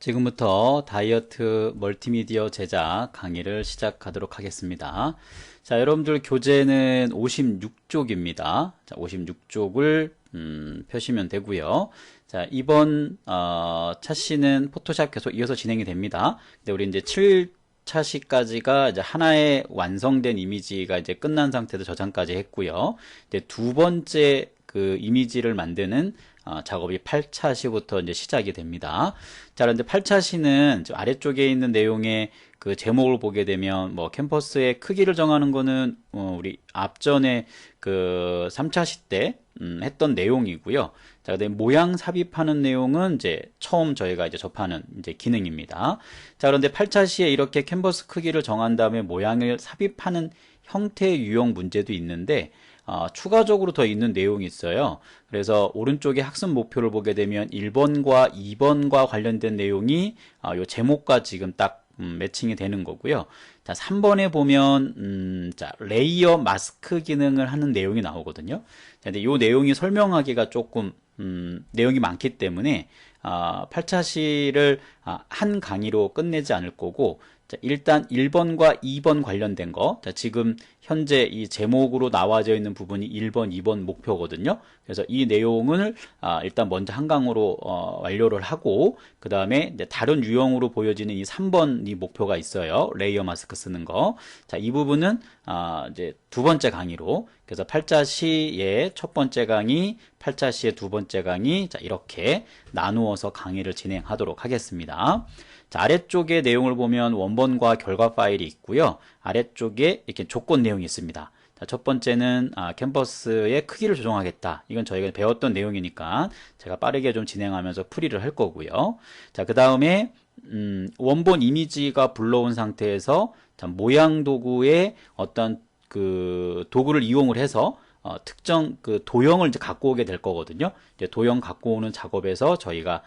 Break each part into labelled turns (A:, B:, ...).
A: 지금부터 다이어트 멀티미디어 제작 강의를 시작하도록 하겠습니다. 자, 여러분들 교재는 56쪽입니다. 자, 56쪽을 펴시면 되고요. 자, 이번 차시는 포토샵 계속 이어서 진행이 됩니다. 근데 우리 이제 7차시까지가 이제 하나의 완성된 이미지가 이제 끝난 상태에서 저장까지 했고요. 이제 두 번째 그 이미지를 만드는 작업이 8차시부터 이제 시작이 됩니다. 자, 그런데 8차시는 아래쪽에 있는 내용의 그 제목을 보게 되면 뭐 캠퍼스의 크기를 정하는 거는 우리 앞전에 그 3차시 때 했던 내용이고요. 자, 그다음에 모양 삽입하는 내용은 이제 처음 저희가 이제 접하는 이제 기능입니다. 자, 그런데 8차시에 이렇게 캔버스 크기를 정한 다음에 모양을 삽입하는 형태 유형 문제도 있는데 추가적으로 더 있는 내용이 있어요. 그래서 오른쪽에 학습 목표를 보게 되면 1번과 2번과 관련된 내용이 요 제목과 지금 딱 매칭이 되는 거고요. 자, 3번에 보면 자, 레이어 마스크 기능을 하는 내용이 나오거든요. 자, 근데 요 내용이 설명하기가 조금 내용이 많기 때문에 8차시를 한 강의로 끝내지 않을 거고, 자, 일단 1번과 2번 관련된 거, 자, 지금 현재 이 제목으로 나와져 있는 부분이 1번, 2번 목표거든요. 그래서 이 내용을 일단 먼저 한 강으로 완료를 하고, 그 다음에 다른 유형으로 보여지는 이 3번 이 목표가 있어요. 레이어 마스크 쓰는 거. 자, 이 부분은 이제 두 번째 강의로, 그래서 8자시의 첫 번째 강의, 8자시의 두 번째 강의, 자, 이렇게 나누어서 강의를 진행하도록 하겠습니다. 자, 아래쪽에 내용을 보면 원본과 결과 파일이 있고요. 아래쪽에 이렇게 조건 내용이 있습니다. 자, 첫 번째는 캔버스의 크기를 조정하겠다. 이건 저희가 배웠던 내용이니까 제가 빠르게 좀 진행하면서 풀이를 할 거고요. 자, 그 다음에 원본 이미지가 불러온 상태에서 자, 모양 도구의 어떤 그 도구를 이용을 해서 특정 그 도형을 이제 갖고 오게 될 거거든요. 이제 도형 갖고 오는 작업에서 저희가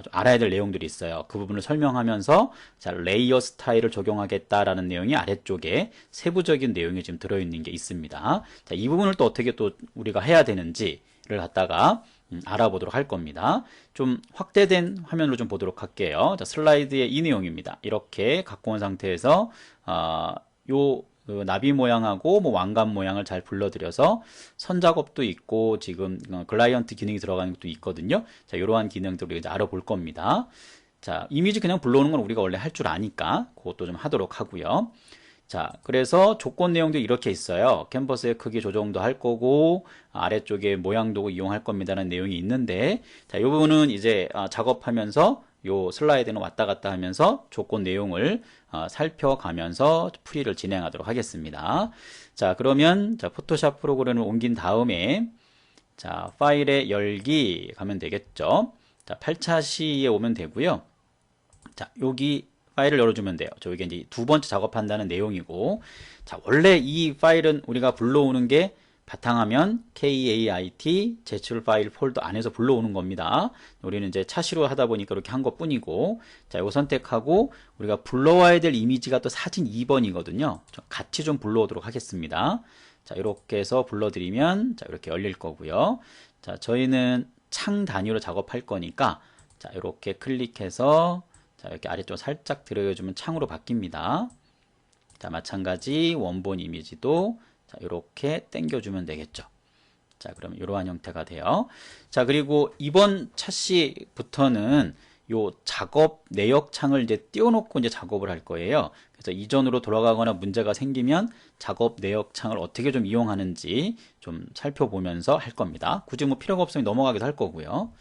A: 좀 알아야 될 내용들이 있어요. 그 부분을 설명하면서 자, 레이어 스타일을 적용하겠다라는 내용이 아래쪽에 세부적인 내용이 지금 들어있는 게 있습니다. 자, 이 부분을 또 어떻게 또 우리가 해야 되는지를 갖다가 알아보도록 할 겁니다. 좀 확대된 화면으로 좀 보도록 할게요. 자, 슬라이드의 이 내용입니다. 이렇게 갖고 온 상태에서 요 그 나비 모양하고 뭐 왕관 모양을 잘 불러들여서 선 작업도 있고 지금 클라이언트 기능이 들어가는 것도 있거든요. 자, 이러한 기능들을 이제 알아볼 겁니다. 자, 이미지 그냥 불러오는 건 우리가 원래 할 줄 아니까 그것도 좀 하도록 하고요. 자, 그래서 조건 내용도 이렇게 있어요. 캔버스의 크기 조정도 할 거고 아래쪽에 모양 도구 이용할 겁니다라는 내용이 있는데, 자, 이 부분은 이제 작업하면서 요 슬라이드는 왔다 갔다 하면서 조건 내용을 살펴가면서 풀이를 진행하도록 하겠습니다. 자, 그러면 자, 포토샵 프로그램을 옮긴 다음에 자, 파일에 열기 가면 되겠죠. 자, 8차시에 오면 되고요. 자, 여기 파일을 열어주면 돼요. 저게 이제 두 번째 작업한다는 내용이고, 자, 원래 이 파일은 우리가 불러오는 게 바탕화면 KAIT 제출 파일 폴더 안에서 불러오는 겁니다. 우리는 이제 차시로 하다 보니까 이렇게 한 것 뿐이고, 자, 이거 선택하고 우리가 불러와야 될 이미지가 또 사진 2번이거든요. 같이 좀 불러오도록 하겠습니다. 자, 이렇게 해서 불러드리면 자, 이렇게 열릴 거고요. 자, 저희는 창 단위로 작업할 거니까 자, 이렇게 클릭해서 자, 이렇게 아래쪽 살짝 들어주면 창으로 바뀝니다. 자, 마찬가지 원본 이미지도 자, 이렇게 당겨주면 되겠죠. 자, 그러면 이러한 형태가 돼요. 자, 그리고 이번 차시부터는 요 작업 내역 창을 이제 띄워놓고 이제 작업을 할 거예요. 그래서 이전으로 돌아가거나 문제가 생기면 작업 내역 창을 어떻게 좀 이용하는지 좀 살펴보면서 할 겁니다. 굳이 뭐 필요가 없으면 넘어가기도 할 거고요.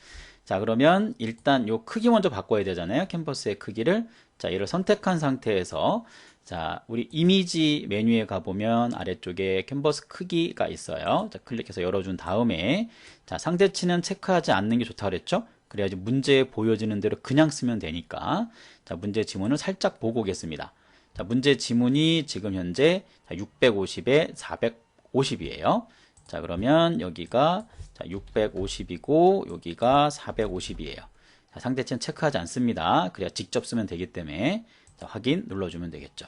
A: 자, 그러면 일단 요 크기 먼저 바꿔야 되잖아요. 캔버스의 크기를. 자, 얘를 선택한 상태에서 자, 우리 이미지 메뉴에 가보면 아래쪽에 캔버스 크기가 있어요. 자, 클릭해서 열어준 다음에 자, 상대치는 체크하지 않는 게 좋다고 그랬죠? 그래야지 문제에 보여지는 대로 그냥 쓰면 되니까. 자, 문제 지문을 살짝 보고 오겠습니다. 자, 문제 지문이 지금 현재 650에 450이에요. 자, 그러면 여기가 650이고 여기가 450이에요. 자, 상대치는 체크하지 않습니다. 그래야 직접 쓰면 되기 때문에 자, 확인 눌러주면 되겠죠.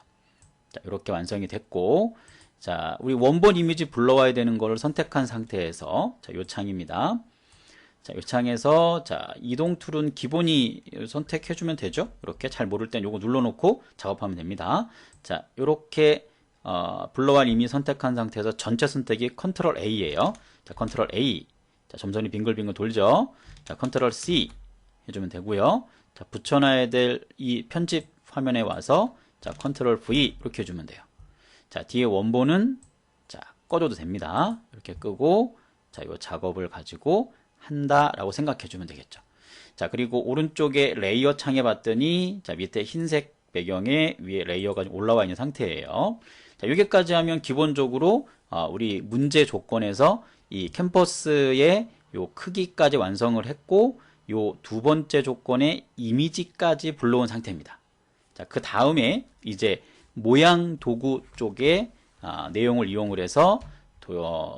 A: 자, 이렇게 완성이 됐고, 자, 우리 원본 이미지 불러와야 되는 거를 선택한 상태에서 자, 요 창입니다. 자, 이 창에서 자, 이동 툴은 기본이 선택해주면 되죠. 이렇게 잘 모를 땐 요거 눌러놓고 작업하면 됩니다. 자, 요렇게 블러와 이미 선택한 상태에서 전체 선택이 컨트롤 A예요. 자, 컨트롤 A. 자, 점선이 빙글빙글 돌죠. 자, 컨트롤 C 해주면 되고요. 자, 붙여놔야 될 이 편집 화면에 와서 자, 컨트롤 V 이렇게 해주면 돼요. 자, 뒤에 원본은 자, 꺼줘도 됩니다. 이렇게 끄고 자, 이 작업을 가지고 한다라고 생각해주면 되겠죠. 자, 그리고 오른쪽에 레이어 창에 봤더니 자, 밑에 흰색 배경에 위에 레이어가 올라와 있는 상태예요. 자, 여기까지 하면 기본적으로 우리 문제 조건에서 이 캠퍼스의 요 크기까지 완성을 했고 요 두 번째 조건의 이미지까지 불러온 상태입니다. 자, 그 다음에 이제 모양 도구 쪽에 내용을 이용을 해서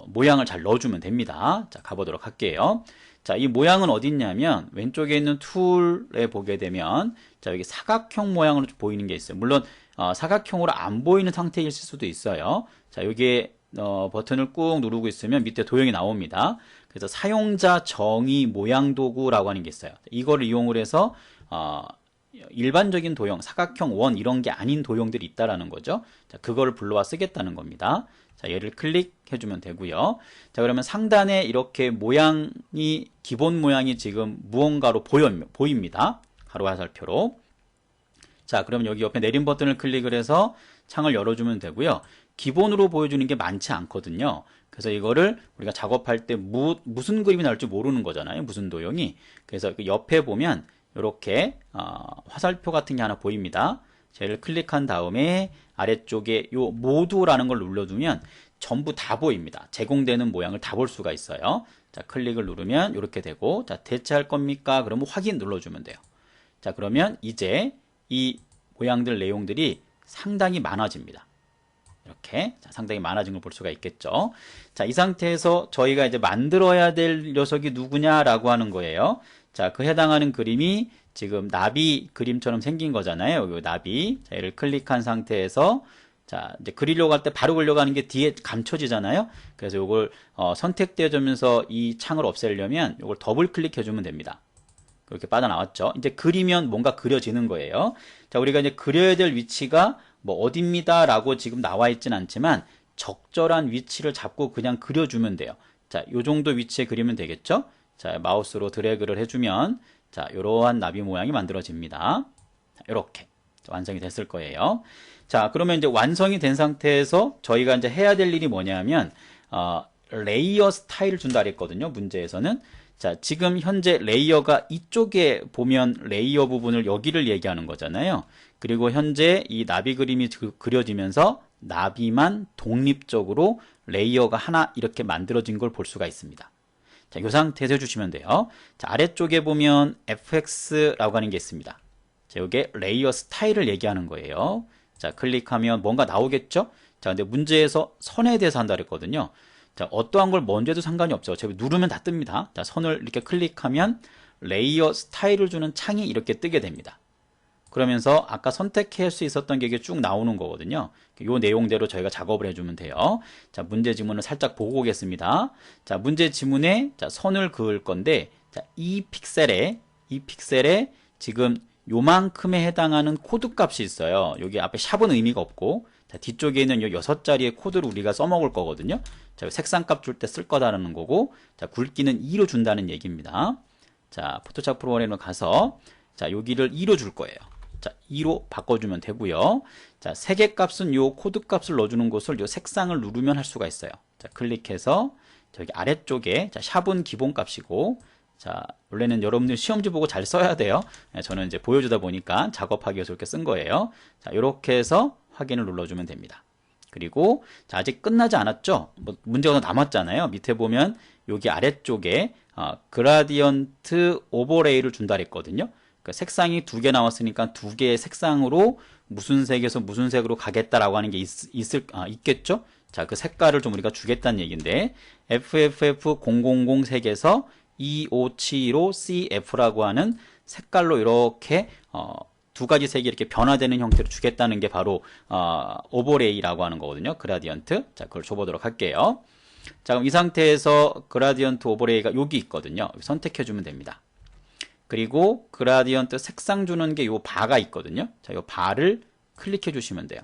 A: 모양을 잘 넣어주면 됩니다. 자, 가보도록 할게요. 자, 이 모양은 어디 있냐면 왼쪽에 있는 툴에 보게 되면 자, 여기 사각형 모양으로 보이는 게 있어요. 물론 사각형으로 안 보이는 상태일 수도 있어요. 자, 여기에 버튼을 꾹 누르고 있으면 밑에 도형이 나옵니다. 그래서 사용자 정의 모양 도구라고 하는 게 있어요. 이거를 이용을 해서 일반적인 도형, 사각형, 원 이런 게 아닌 도형들이 있다라는 거죠. 자, 그거를 불러와 쓰겠다는 겁니다. 자, 얘를 클릭해주면 되고요. 자, 그러면 상단에 이렇게 모양이 기본 모양이 지금 무언가로 보입니다. 가로 화살표로. 자, 그러면 여기 옆에 내림 버튼을 클릭을 해서 창을 열어주면 되고요. 기본으로 보여주는 게 많지 않거든요. 그래서 이거를 우리가 작업할 때 무슨 그림이 나올지 모르는 거잖아요. 무슨 도형이. 그래서 그 옆에 보면 이렇게 화살표 같은 게 하나 보입니다. 쟤를 클릭한 다음에 아래쪽에 요 모두라는 걸 눌러두면 전부 다 보입니다. 제공되는 모양을 다 볼 수가 있어요. 자, 클릭을 누르면 이렇게 되고, 자, 대체할 겁니까? 그러면 확인 눌러주면 돼요. 자, 그러면 이제 이 모양들 내용들이 상당히 많아집니다. 이렇게 상당히 많아진 걸 볼 수가 있겠죠. 자, 이 상태에서 저희가 이제 만들어야 될 녀석이 누구냐라고 하는 거예요. 자, 그 해당하는 그림이 지금 나비 그림처럼 생긴 거잖아요. 여기 나비. 자, 얘를 클릭한 상태에서 자, 이제 그리려고 할 때 바로 그리려고 하는 게 뒤에 감춰지잖아요. 그래서 이걸 선택되어주면서 이 창을 없애려면 이걸 더블 클릭해 주면 됩니다. 그렇게 빠져나왔죠. 이제 그리면 뭔가 그려지는 거예요. 자, 우리가 이제 그려야 될 위치가 뭐 어딥니다 라고 지금 나와 있진 않지만 적절한 위치를 잡고 그냥 그려주면 돼요. 자, 요 정도 위치에 그리면 되겠죠. 자, 마우스로 드래그를 해주면 자, 이러한 나비 모양이 만들어집니다. 자, 이렇게 완성이 됐을 거예요. 자, 그러면 이제 완성이 된 상태에서 저희가 이제 해야 될 일이 뭐냐면 레이어 스타일을 준다 그랬거든요. 문제에서는. 자, 지금 현재 레이어가 이쪽에 보면 레이어 부분을 여기를 얘기하는 거잖아요. 그리고 현재 이 나비 그림이 그려지면서 나비만 독립적으로 레이어가 하나 이렇게 만들어진 걸 볼 수가 있습니다. 자, 이 상태에서 해주시면 돼요. 자, 아래쪽에 보면 fx라고 하는 게 있습니다. 자, 이게 레이어 스타일을 얘기하는 거예요. 자, 클릭하면 뭔가 나오겠죠? 자, 근데 문제에서 선에 대해서 한다 그랬거든요. 자, 어떠한 걸 먼저 해도 상관이 없죠. 어차피 누르면 다 뜹니다. 자, 선을 이렇게 클릭하면 레이어 스타일을 주는 창이 이렇게 뜨게 됩니다. 그러면서 아까 선택할 수 있었던 게 이게 쭉 나오는 거거든요. 이 내용대로 저희가 작업을 해주면 돼요. 자, 문제 지문을 살짝 보고 오겠습니다. 자, 문제 지문에 자, 선을 그을 건데 자, 이 픽셀에 지금 요만큼에 해당하는 코드 값이 있어요. 여기 앞에 샵은 의미가 없고 자, 뒤쪽에 있는 요 6자리의 코드를 우리가 써먹을 거거든요. 자, 색상 값 줄 때 쓸 거다라는 거고 자, 굵기는 2로 준다는 얘기입니다. 자, 포토샵 프로그램으로 가서 자, 여기를 2로 줄 거예요. 자, 2로 바꿔주면 되고요. 자, 색의 값은 요 코드 값을 넣어주는 곳을 요 색상을 누르면 할 수가 있어요. 자, 클릭해서 저기 아래쪽에 자, 샵은 기본 값이고 자, 원래는 여러분들 시험지 보고 잘 써야 돼요. 저는 이제 보여주다 보니까 작업하기 위해서 이렇게 쓴 거예요. 자, 이렇게 해서 확인을 눌러주면 됩니다. 그리고 자, 아직 끝나지 않았죠? 뭐 문제가 더 남았잖아요. 밑에 보면 여기 아래쪽에 그라디언트 오버레이를 준다 그랬거든요. 그러니까 색상이 2개 나왔으니까 2개의 색상으로 무슨 색에서 무슨 색으로 가겠다라고 하는 게 있겠죠? 자, 그 색깔을 좀 우리가 주겠다는 얘기인데 FFF000 색에서 2575CF라고 하는 색깔로 이렇게 두 가지 색이 이렇게 변화되는 형태로 주겠다는 게 바로 오버레이라고 하는 거거든요. 그라디언트. 자, 그걸 줘보도록 할게요. 자, 그럼 이 상태에서 그라디언트 오버레이가 여기 있거든요. 선택해주면 됩니다. 그리고 그라디언트 색상 주는 게 요 바가 있거든요. 자, 요 바를 클릭해 주시면 돼요.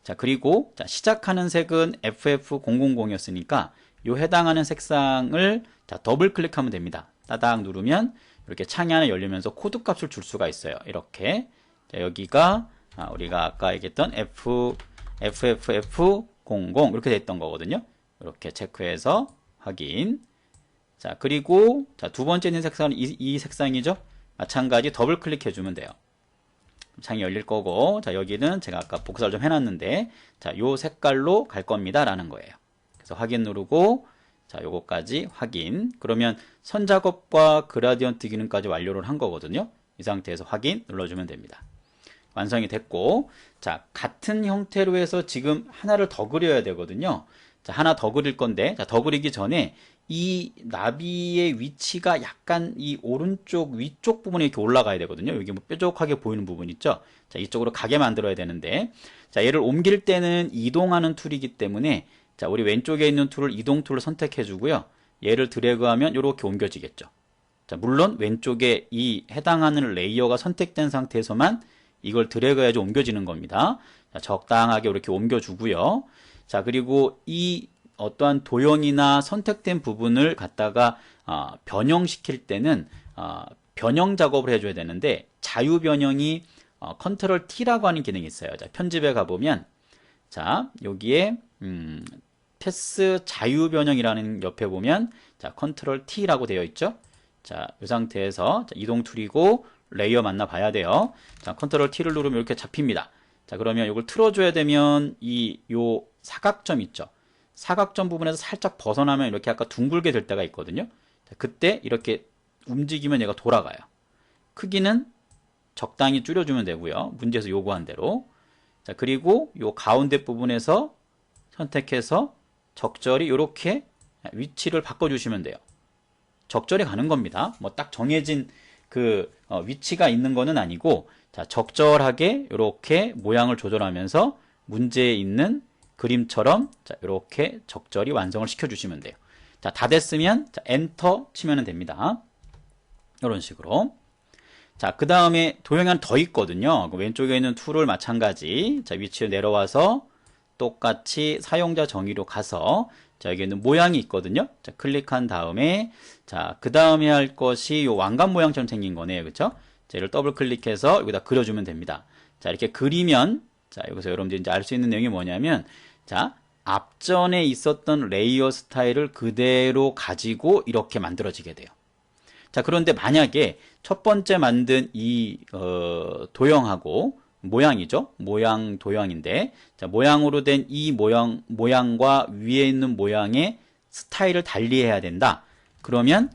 A: 자, 그리고 자, 시작하는 색은 FF000이었으니까 요 해당하는 색상을 자, 더블 클릭하면 됩니다. 따닥 누르면 이렇게 창이 하나 열리면서 코드 값을 줄 수가 있어요. 이렇게. 자, 여기가 우리가 아까 얘기했던 FFF00 이렇게 됐던 거거든요. 이렇게 체크해서 확인. 자, 그리고 자, 두 번째 있는 색상은 이 색상이죠. 마찬가지 더블 클릭해 주면 돼요. 창이 열릴 거고, 자, 여기는 제가 아까 복사를 좀 해놨는데, 자, 요 색깔로 갈 겁니다 라는 거예요. 그래서 확인 누르고, 자, 요거까지 확인. 그러면 선 작업과 그라디언트 기능까지 완료를 한 거거든요. 이 상태에서 확인 눌러주면 됩니다. 완성이 됐고, 자, 같은 형태로 해서 지금 하나를 더 그려야 되거든요. 자, 하나 더 그릴 건데, 자, 더 그리기 전에 이 나비의 위치가 약간 이 오른쪽 위쪽 부분에 이렇게 올라가야 되거든요. 여기 뭐 뾰족하게 보이는 부분 있죠. 자, 이쪽으로 가게 만들어야 되는데, 자, 얘를 옮길 때는 이동하는 툴이기 때문에, 자, 우리 왼쪽에 있는 툴을 이동 툴을 선택해 주고요. 얘를 드래그하면 이렇게 옮겨지겠죠. 자, 물론 왼쪽에 이 해당하는 레이어가 선택된 상태에서만 이걸 드래그해야지 옮겨지는 겁니다. 자, 적당하게 이렇게 옮겨주고요. 자, 그리고 이 어떠한 도형이나 선택된 부분을 갖다가 변형시킬 때는 변형 작업을 해줘야 되는데, 자유 변형이 컨트롤 T라고 하는 기능이 있어요. 자, 편집에 가보면, 자, 여기에 패스 자유 변형이라는 옆에 보면, 자, 컨트롤 T라고 되어 있죠. 자, 이 상태에서 자, 이동 툴이고 레이어 만나 봐야 돼요. 자, 컨트롤 T를 누르면 이렇게 잡힙니다. 자, 그러면 이걸 틀어줘야 되면 요 사각점 있죠. 사각점 부분에서 살짝 벗어나면 이렇게 아까 둥글게 될 때가 있거든요. 자, 그때 이렇게 움직이면 얘가 돌아가요. 크기는 적당히 줄여주면 되고요. 문제에서 요구한 대로. 자, 그리고 요 가운데 부분에서 선택해서 적절히 이렇게 위치를 바꿔주시면 돼요. 적절히 가는 겁니다. 뭐 딱 정해진 그 위치가 있는 거는 아니고, 자, 적절하게 이렇게 모양을 조절하면서 문제에 있는 그림처럼 자, 이렇게 적절히 완성을 시켜주시면 돼요. 자, 다 됐으면 자, 엔터 치면 됩니다. 이런 식으로. 자, 그 다음에 도형이 하나 더 있거든요. 왼쪽에 있는 툴을 마찬가지. 자, 위치를 내려와서 똑같이 사용자 정의로 가서 자, 여기 있는 모양이 있거든요. 자, 클릭한 다음에 자, 그 다음에 할 것이 요 왕관 모양처럼 생긴 거네요. 그쵸? 자, 이를 더블 클릭해서 여기다 그려주면 됩니다. 자, 이렇게 그리면 자, 여기서 여러분들이 이제 알 수 있는 내용이 뭐냐면, 자, 앞전에 있었던 레이어 스타일을 그대로 가지고 이렇게 만들어지게 돼요. 자, 그런데 만약에 첫 번째 만든 이 도형하고 모양이죠. 모양 도형인데, 자, 모양으로 된 이 모양과 위에 있는 모양의 스타일을 달리해야 된다. 그러면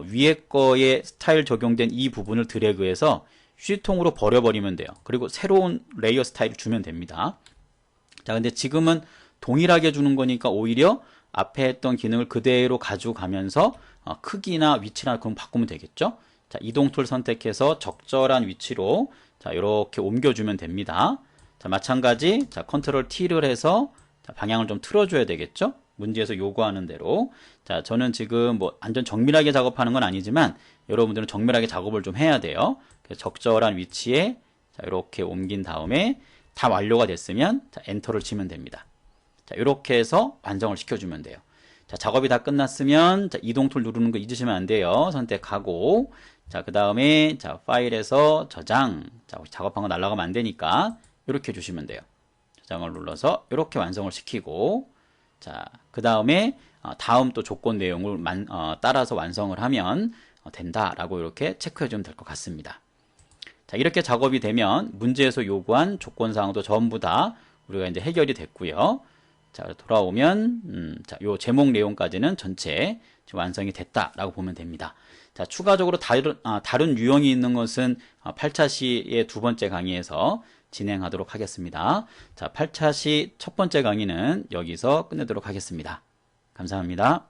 A: 위에 거에 스타일 적용된 이 부분을 드래그해서 휴지통으로 버려버리면 돼요. 그리고 새로운 레이어 스타일을 주면 됩니다. 자, 근데 지금은 동일하게 주는 거니까 오히려 앞에 했던 기능을 그대로 가지고 가면서 크기나 위치나 그럼 바꾸면 되겠죠. 자, 이동 툴 선택해서 적절한 위치로 자, 이렇게 옮겨주면 됩니다. 자, 마찬가지 자, 컨트롤 T를 해서 자, 방향을 좀 틀어줘야 되겠죠. 문제에서 요구하는 대로. 자, 저는 지금 뭐 완전 정밀하게 작업하는 건 아니지만 여러분들은 정밀하게 작업을 좀 해야 돼요. 그래서 적절한 위치에 자, 이렇게 옮긴 다음에 다 완료가 됐으면 자, 엔터를 치면 됩니다. 자, 이렇게 해서 완성을 시켜주면 돼요. 자, 작업이 다 끝났으면 자, 이동 툴 누르는 거 잊으시면 안 돼요. 선택하고 자, 그 다음에 자, 파일에서 저장. 자, 작업한 거 날아가면 안 되니까 이렇게 해주시면 돼요. 저장을 눌러서 이렇게 완성을 시키고 자, 그 다음에 다음 또 조건 내용을 따라서 완성을 하면 된다라고 이렇게 체크해 주면 될 것 같습니다. 자, 이렇게 작업이 되면 문제에서 요구한 조건사항도 전부 다 우리가 이제 해결이 됐고요. 자, 돌아오면 자, 요 제목 내용까지는 전체 지금 완성이 됐다라고 보면 됩니다. 자, 추가적으로 다른 유형이 있는 것은 8차 시의 두 번째 강의에서 진행하도록 하겠습니다. 자, 8차 시 첫 번째 강의는 여기서 끝내도록 하겠습니다. 감사합니다.